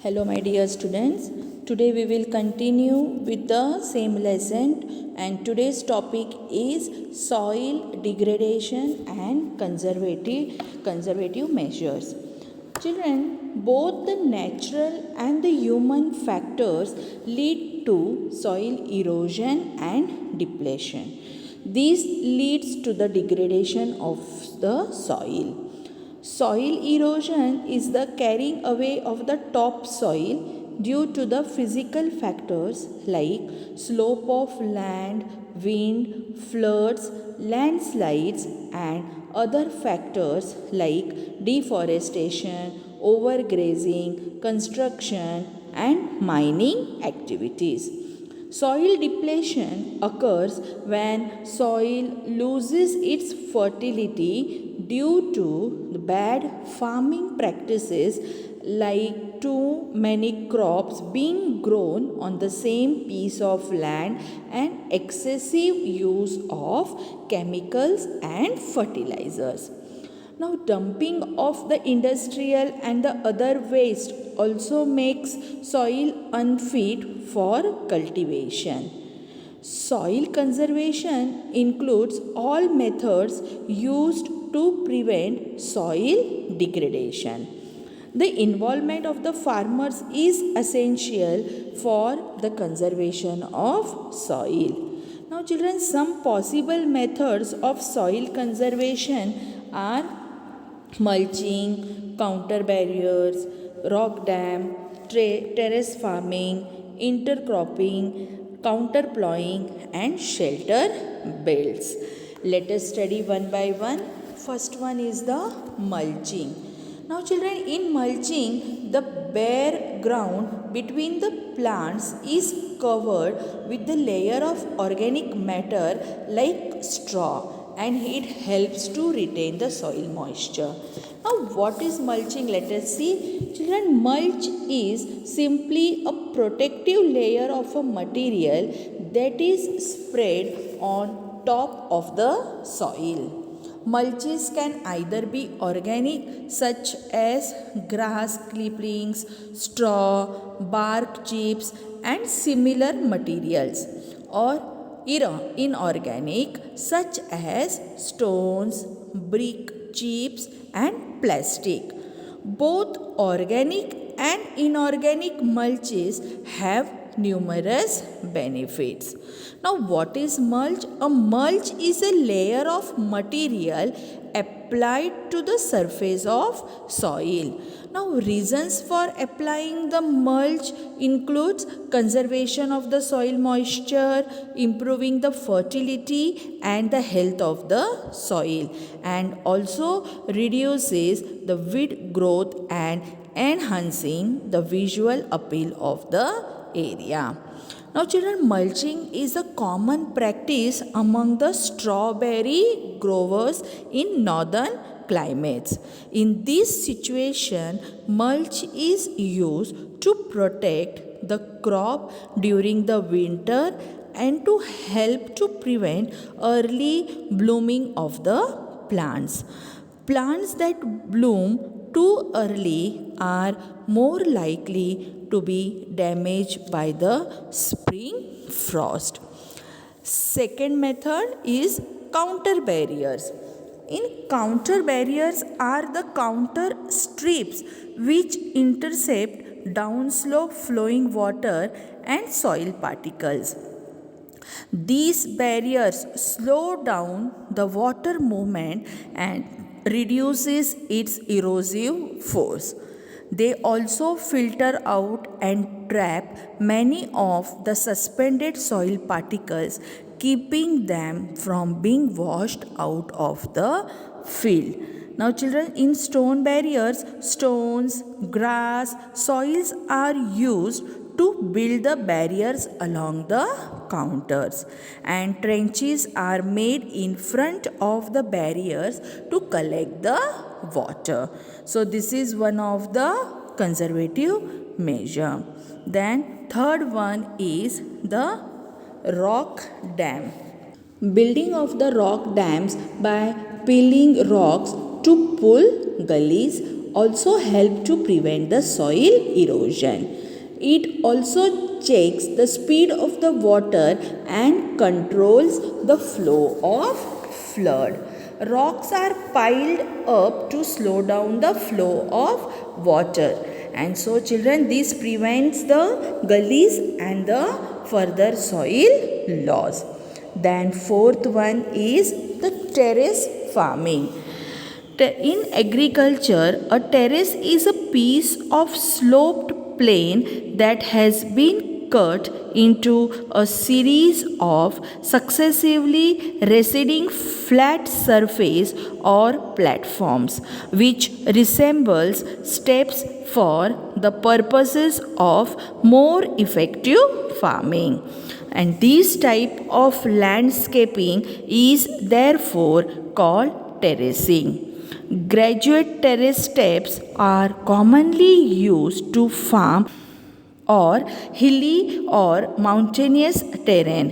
Hello my dear students, today we will continue with the same lesson and today's topic is soil degradation and conservative measures. Children, both the natural and the human factors lead to soil erosion and depletion. This leads to the degradation of the soil. Soil erosion is the carrying away of the topsoil due to the physical factors like slope of land, wind, floods, landslides, and other factors like deforestation, overgrazing, construction, and mining activities. Soil depletion occurs when soil loses its fertility due to the bad farming practices like too many crops being grown on the same piece of land and excessive use of chemicals and fertilizers. Now, dumping of the industrial and the other waste also makes soil unfit for cultivation. Soil conservation includes all methods used to prevent soil degradation. The involvement of the farmers is essential for the conservation of soil. Now, children, some possible methods of soil conservation are mulching, counter barriers, rock dam, terrace farming, intercropping, counter plowing, and shelter builds. Let us study one by one. First one is the mulching. Now, children, in mulching, the bare ground between the plants is covered with the layer of organic matter like straw and it helps to retain the soil moisture. Now, what is mulching? Let us see. Children, mulch is simply a protective layer of a material that is spread on top of the soil. Mulches can either be organic, such as grass clippings, straw, bark chips, and similar materials, or inorganic, such as stones, brick chips, and plastic. Both organic and inorganic mulches have numerous benefits. Now, what is mulch? A mulch is a layer of material applied to the surface of soil. Now, reasons for applying the mulch includes conservation of the soil moisture, improving the fertility and the health of the soil, and also reduces the weed growth and enhancing the visual appeal of the area. Now, children, mulching is a common practice among the strawberry growers in northern climates. In this situation, mulch is used to protect the crop during the winter and to help to prevent early blooming of the plants. Plants that bloom too early are more likely to be damaged by the spring frost. Second method is counter barriers. In counter barriers are the counter strips which intercept downslope flowing water and soil particles. These barriers slow down the water movement and reduces its erosive force. They also filter out and trap many of the suspended soil particles, keeping them from being washed out of the field. Now, children, in stone barriers, stones, grass, soils are used to build the barriers along the counters, and trenches are made in front of the barriers to collect the water. So, this is one of the conservative measure. Then third one is the rock dam. Building of the rock dams by peeling rocks to pull gullies also help to prevent the soil erosion. It also checks the speed of the water and controls the flow of flood. Rocks are piled up to slow down the flow of water. And so children, this prevents the gullies and the further soil loss. Then fourth one is the terrace farming. In agriculture, a terrace is a piece of sloped plain that has been cut into a series of successively receding flat surface or platforms which resembles steps for the purposes of more effective farming. And this type of landscaping is therefore called terracing. Graduate terrace steps are commonly used to farm or hilly or mountainous terrain.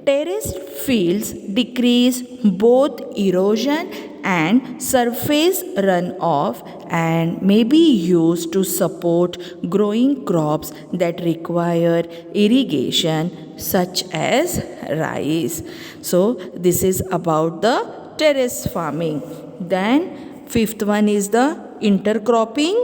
Terraced fields decrease both erosion and surface runoff and may be used to support growing crops that require irrigation such as rice. So this is about the terrace farming. Then fifth one is the intercropping.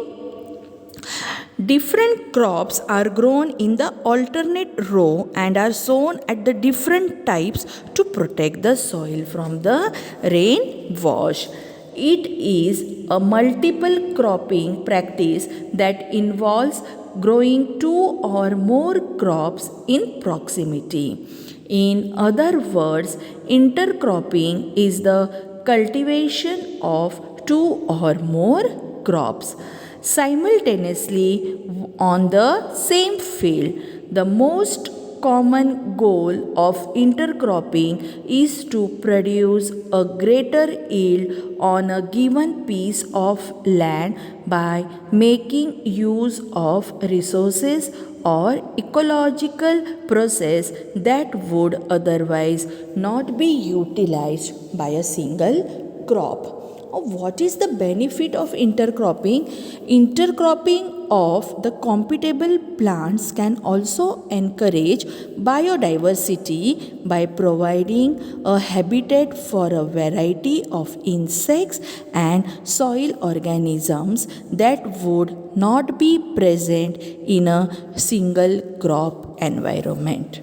Different crops are grown in the alternate row and are sown at the different types to protect the soil from the rain wash. It is a multiple cropping practice that involves growing two or more crops in proximity. In other words, intercropping is the cultivation of two or more crops simultaneously on the same field. The most common goal of intercropping is to produce a greater yield on a given piece of land by making use of resources or ecological process that would otherwise not be utilized by a single crop. What is the benefit of intercropping? Intercropping of the compatible plants can also encourage biodiversity by providing a habitat for a variety of insects and soil organisms that would not be present in a single crop environment.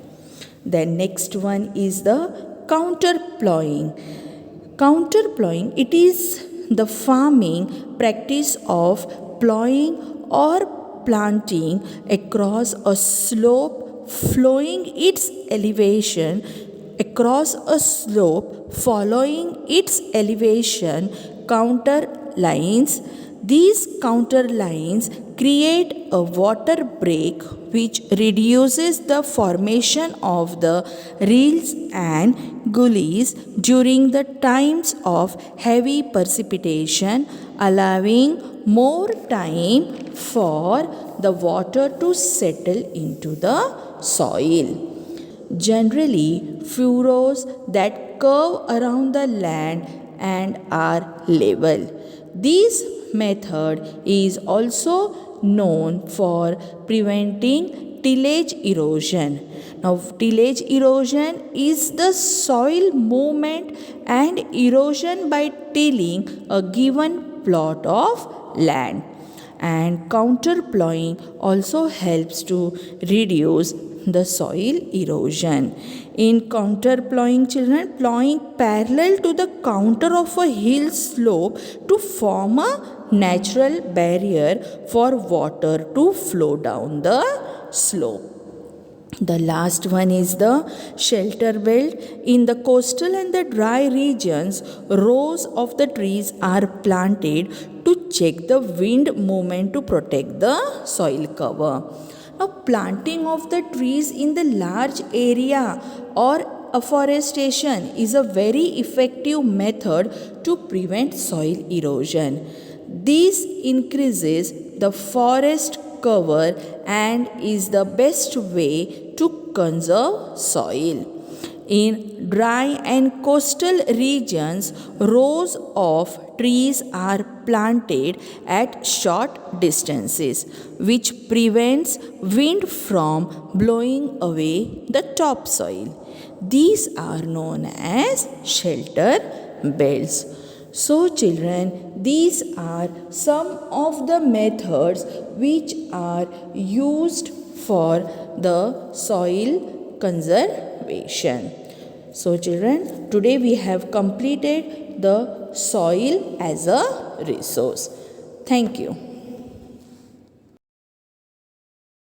Then next one is the counterploughing. Counterploughing, it is the farming practice of ploughing or planting across a slope following its elevation counter lines. These counter lines create a water break which reduces the formation of the rills and gullies during the times of heavy precipitation, allowing more time for the water to settle into the soil. Generally, furrows that curve around the land and are level. This method is also known for preventing tillage erosion. Now, tillage erosion is the soil movement and erosion by tilling a given plot of land. And counterploughing also helps to reduce the soil erosion. In counterploughing, children, ploughing parallel to the counter of a hill slope to form a natural barrier for water to flow down the slope. The last one is the shelter belt. In the coastal and the dry regions, rows of the trees are planted to check the wind movement to protect the soil cover. Now, planting of the trees in the large area or afforestation is a very effective method to prevent soil erosion. This increases the forest cover and is the best way to conserve soil. In dry and coastal regions, rows of trees are planted at short distances, which prevents wind from blowing away the topsoil. These are known as shelter belts. So, children, these are some of the methods which are used for the soil conservation. So, children, today we have completed the soil as a resource. Thank you.